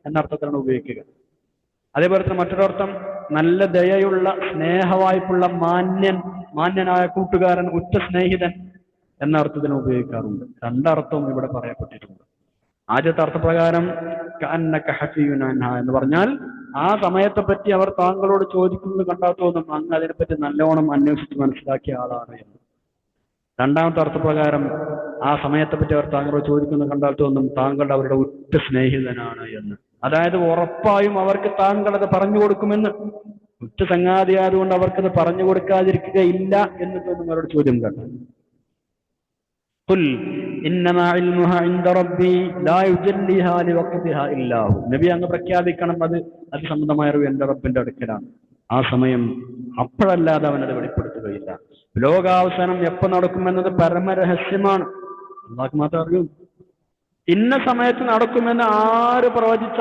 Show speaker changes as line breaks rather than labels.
എന്ന അർത്ഥത്തിലാണ് ഉപയോഗിക്കുക. അതേപോലെ തന്നെ മറ്റൊരർത്ഥം നല്ല ദയയുള്ള സ്നേഹവായ്പുള്ള മാന്യനായ കൂട്ടുകാരൻ, ഉറ്റ സ്നേഹിതൻ എന്ന അർത്ഥത്തിന് ഉപയോഗിക്കാറുണ്ട്. രണ്ടർത്ഥവും ഇവിടെ പറയപ്പെട്ടിട്ടുണ്ട്. ആദ്യത്തെ അർത്ഥപ്രകാരം എന്ന് പറഞ്ഞാൽ ആ സമയത്തെ പറ്റി അവർ താങ്കളോട് ചോദിക്കുന്നത് കണ്ടാൽ തോന്നും അങ്ങ് അതിനെപ്പറ്റി നല്ലോണം അന്വേഷിച്ച് മനസ്സിലാക്കിയ ആളാണ് എന്ന്. രണ്ടാമത്തെ അർത്ഥപ്രകാരം ആ സമയത്തെ പറ്റി അവർ താങ്കളോട് ചോദിക്കുന്നത് കണ്ടാൽ തോന്നും താങ്കൾ അവരുടെ ഉറ്റ സ്നേഹിതനാണ് എന്ന്. അതായത് ഉറപ്പായും അവർക്ക് താങ്കൾ അത് പറഞ്ഞു കൊടുക്കുമെന്ന്. ഉറ്റ ചങ്ങാതിയായതുകൊണ്ട് അവർക്കത് പറഞ്ഞു കൊടുക്കാതിരിക്കുകയില്ല എന്ന് തോന്നും അവരോട് ചോദ്യം കേട്ടാൽ. നബി അങ്ങ് പ്രഖ്യാപിക്കണം, അത് സംബന്ധമായ അറിവ് എന്റെ റബ്ബിന്റെ അടുക്കലാണ്. ആ സമയം അപ്പോഴല്ലാതെ അവനത് വെളിപ്പെടുത്തുകയില്ല. ലോകാവസാനം എപ്പോ നടക്കുമെന്നത് പരമരഹസ്യമാണ്. അല്ലാഹു മാത്രം അറിയും. ഇന്ന സമയത്ത് നടക്കുമെന്ന് ആര് പ്രവചിച്ച